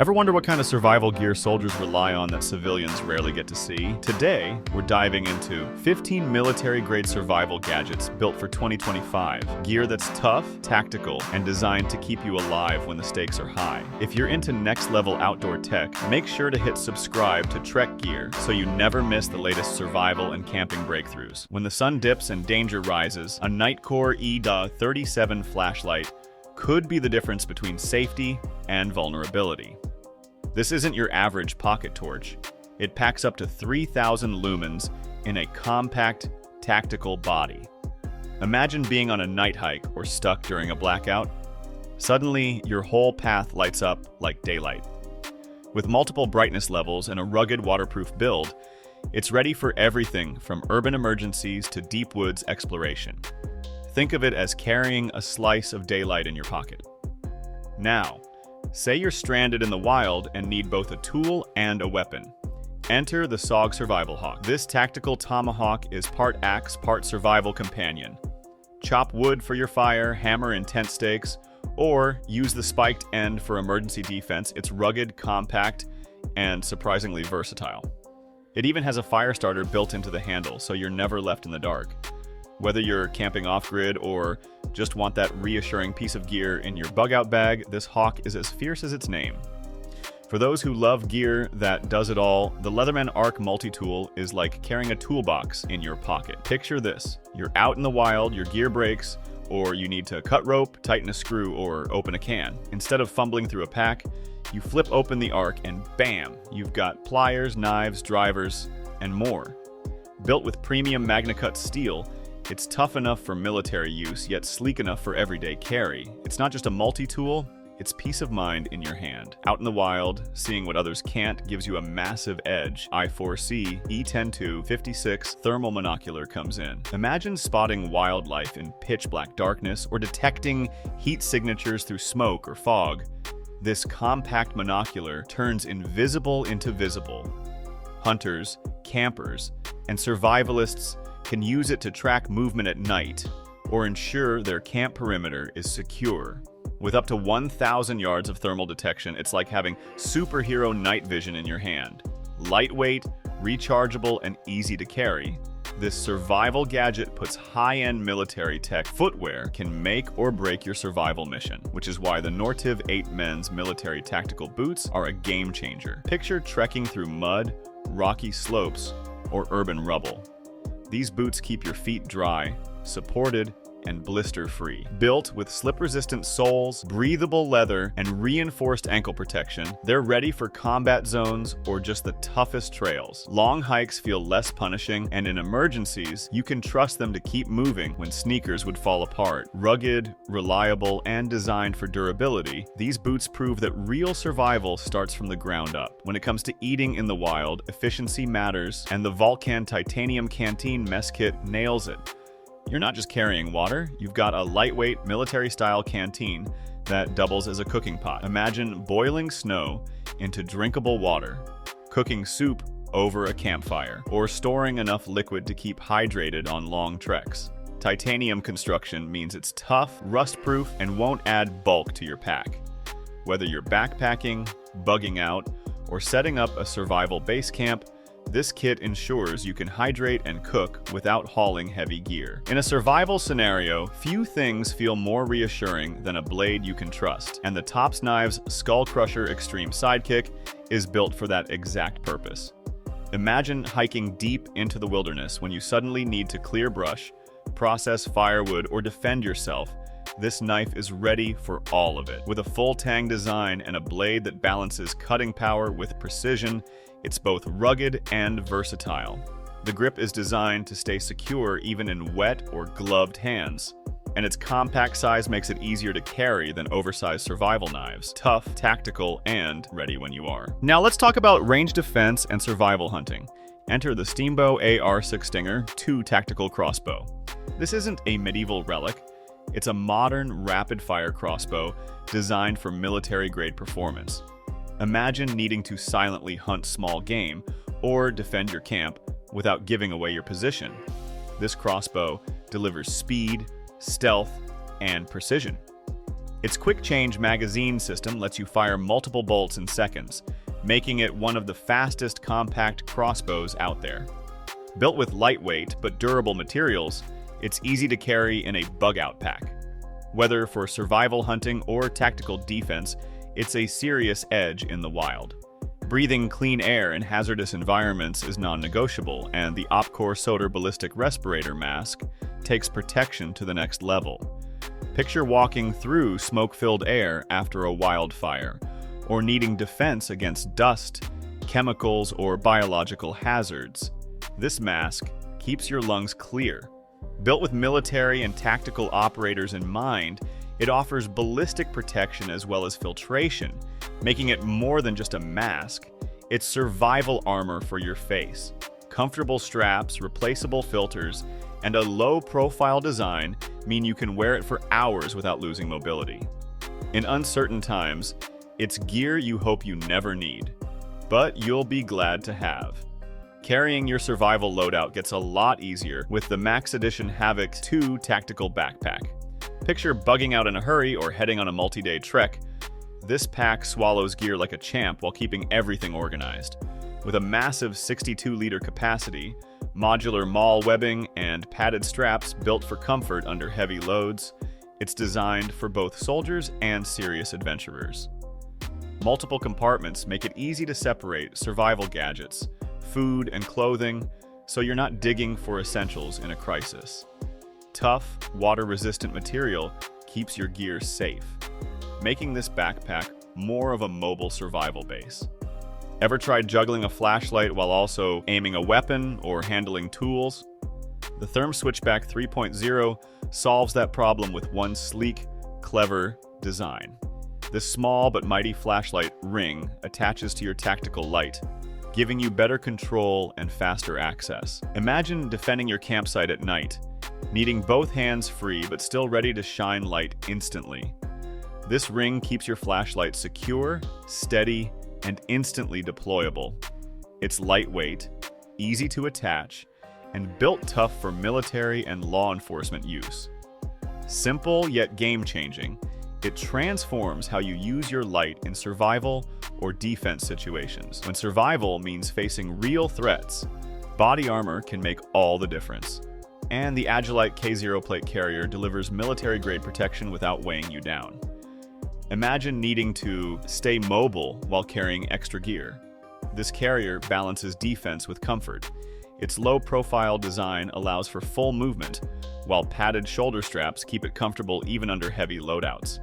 Ever wonder what kind of survival gear soldiers rely on that civilians rarely get to see? Today, we're diving into 15 military-grade survival gadgets built for 2025. Gear that's tough, tactical, and designed to keep you alive when the stakes are high. If you're into next-level outdoor tech, make sure to hit subscribe to Trek Gear so you never miss the latest survival and camping breakthroughs. When the sun dips and danger rises, a Nightcore EDA-37 flashlight could be the difference between safety and vulnerability. This isn't your average pocket torch. It packs up to 3,000 lumens in a compact, tactical body. Imagine being on a night hike or stuck during a blackout. Suddenly, your whole path lights up like daylight. With multiple brightness levels and a rugged waterproof build, it's ready for everything from urban emergencies to deep woods exploration. Think of it as carrying a slice of daylight in your pocket. Now, say you're stranded in the wild and need both a tool and a weapon. Enter the SOG Survival Hawk. This tactical Tomahawk is part axe, part survival companion. Chop wood for your fire, hammer in tent stakes, or use the spiked end for emergency defense. It's rugged, compact, and surprisingly versatile. It even has a fire starter built into the handle, so you're never left in the dark. Whether you're camping off-grid or just want that reassuring piece of gear in your bug-out bag, this Hawk is as fierce as its name. For those who love gear that does it all, the Leatherman Arc Multi-Tool is like carrying a toolbox in your pocket. Picture this. You're out in the wild, your gear breaks, or you need to cut rope, tighten a screw, or open a can. Instead of fumbling through a pack, you flip open the Arc and bam, you've got pliers, knives, drivers, and more. Built with premium MagnaCut steel, it's tough enough for military use, yet sleek enough for everyday carry. It's not just a multi-tool, it's peace of mind in your hand. Out in the wild, seeing what others can't gives you a massive edge. I4C E102 56 thermal monocular comes in. Imagine spotting wildlife in pitch black darkness or detecting heat signatures through smoke or fog. This compact monocular turns invisible into visible. Hunters, campers, and survivalists can use it to track movement at night or ensure their camp perimeter is secure. With up to 1,000 yards of thermal detection, it's like having superhero night vision in your hand. Lightweight, rechargeable, and easy to carry, this survival gadget puts high-end military tech. Footwear can make or break your survival mission, which is why the Nordiv 8 men's military tactical boots are a game changer. Picture trekking through mud, rocky slopes, or urban rubble. These boots keep your feet dry, supported, and blister-free. Built with slip-resistant soles, breathable leather, and reinforced ankle protection, they're ready for combat zones or just the toughest trails. Long hikes feel less punishing, and in emergencies, you can trust them to keep moving when sneakers would fall apart. Rugged, reliable, and designed for durability, these boots prove that real survival starts from the ground up. When it comes to eating in the wild, efficiency matters, and the Vulcan titanium Canteen mess kit nails it. You're not just carrying water, you've got a lightweight military-style canteen that doubles as a cooking pot. Imagine boiling snow into drinkable water, cooking soup over a campfire, or storing enough liquid to keep hydrated on long treks. Titanium construction means it's tough, rust-proof, and won't add bulk to your pack. Whether you're backpacking, bugging out, or setting up a survival base camp, this kit ensures you can hydrate and cook without hauling heavy gear. In a survival scenario, few things feel more reassuring than a blade you can trust, and the Tops Knives Skull Crusher Extreme Sidekick is built for that exact purpose. Imagine hiking deep into the wilderness when you suddenly need to clear brush, process firewood, or defend yourself. This knife is ready for all of it. With a full tang design and a blade that balances cutting power with precision, it's both rugged and versatile. The grip is designed to stay secure even in wet or gloved hands, and its compact size makes it easier to carry than oversized survival knives. Tough, tactical, and ready when you are. Now let's talk about range defense and survival hunting. Enter the Steambow AR6 Stinger 2 tactical crossbow. This isn't a medieval relic. It's a modern, rapid-fire crossbow designed for military-grade performance. Imagine needing to silently hunt small game or defend your camp without giving away your position. This crossbow delivers speed, stealth, and precision. Its quick-change magazine system lets you fire multiple bolts in seconds, making it one of the fastest compact crossbows out there. Built with lightweight but durable materials, it's easy to carry in a bug-out pack. Whether for survival hunting or tactical defense, it's a serious edge in the wild. Breathing clean air in hazardous environments is non-negotiable, and the OPCore Soda Ballistic Respirator mask takes protection to the next level. Picture walking through smoke-filled air after a wildfire, or needing defense against dust, chemicals, or biological hazards. This mask keeps your lungs clear. Built with military and tactical operators in mind, it offers ballistic protection as well as filtration, making it more than just a mask. It's survival armor for your face. Comfortable straps, replaceable filters, and a low-profile design mean you can wear it for hours without losing mobility. In uncertain times, it's gear you hope you never need, but you'll be glad to have. Carrying your survival loadout gets a lot easier with the Maxpedition Havoc 2 tactical backpack. Picture bugging out in a hurry or heading on a multi-day trek. This pack swallows gear like a champ while keeping everything organized. With a massive 62-liter capacity, modular maul webbing, and padded straps built for comfort under heavy loads, it's designed for both soldiers and serious adventurers. Multiple compartments make it easy to separate survival gadgets, food, and clothing, so you're not digging for essentials in a crisis. Tough, water-resistant material keeps your gear safe, making this backpack more of a mobile survival base. Ever tried juggling a flashlight while also aiming a weapon or handling tools? The Thyrm Switchback 3.0 solves that problem with one sleek, clever design. This small but mighty flashlight ring attaches to your tactical light, giving you better control and faster access. Imagine defending your campsite at night, needing both hands free but still ready to shine light instantly. This ring keeps your flashlight secure, steady, and instantly deployable. It's lightweight, easy to attach, and built tough for military and law enforcement use. Simple yet game-changing, it transforms how you use your light in survival or defense situations. When survival means facing real threats, body armor can make all the difference. And the Agilite K0 plate carrier delivers military-grade protection without weighing you down. Imagine needing to stay mobile while carrying extra gear. This carrier balances defense with comfort. Its low-profile design allows for full movement, while padded shoulder straps keep it comfortable even under heavy loadouts.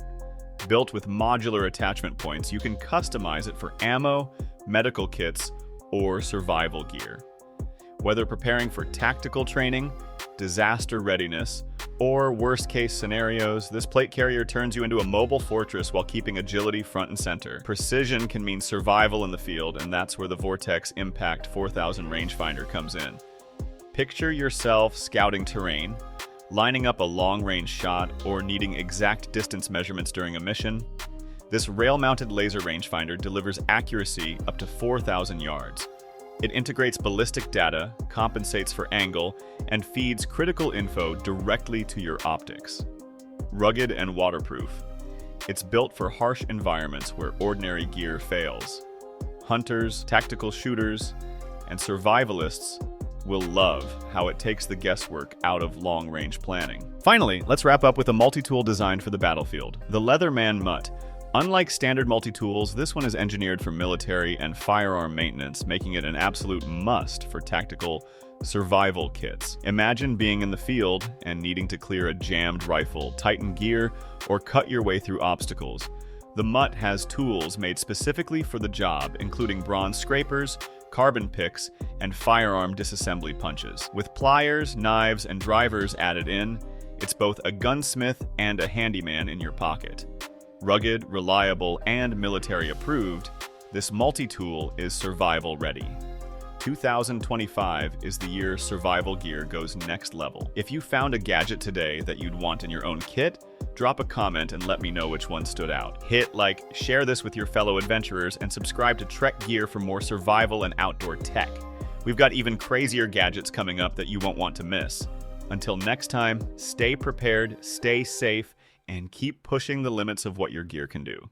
Built with modular attachment points, you can customize it for ammo, medical kits, or survival gear. Whether preparing for tactical training, disaster readiness, or worst-case scenarios, this plate carrier turns you into a mobile fortress while keeping agility front and center. Precision can mean survival in the field, and that's where the Vortex Impact 4000 Rangefinder comes in. Picture yourself scouting terrain, lining up a long-range shot, or needing exact distance measurements during a mission. This rail-mounted laser rangefinder delivers accuracy up to 4,000 yards. It integrates ballistic data, compensates for angle, and feeds critical info directly to your optics. Rugged and waterproof, it's built for harsh environments where ordinary gear fails. Hunters, tactical shooters, and survivalists will love how it takes the guesswork out of long-range planning. Finally, let's wrap up with a multi-tool designed for the battlefield, the Leatherman MUT. Unlike standard multi-tools, this one is engineered for military and firearm maintenance, making it an absolute must for tactical survival kits. Imagine being in the field and needing to clear a jammed rifle, tighten gear, or cut your way through obstacles. The MUT has tools made specifically for the job, including bronze scrapers, carbon picks, and firearm disassembly punches. With pliers, knives, and drivers added in, it's both a gunsmith and a handyman in your pocket. Rugged, reliable, and military approved, this multi-tool is survival ready. 2025 is the year survival gear goes next level. If you found a gadget today that you'd want in your own kit, drop a comment and let me know which one stood out. Hit like, share this with your fellow adventurers, and subscribe to Trek Gear for more survival and outdoor tech. We've got even crazier gadgets coming up that you won't want to miss. Until next time, stay prepared, stay safe, and keep pushing the limits of what your gear can do.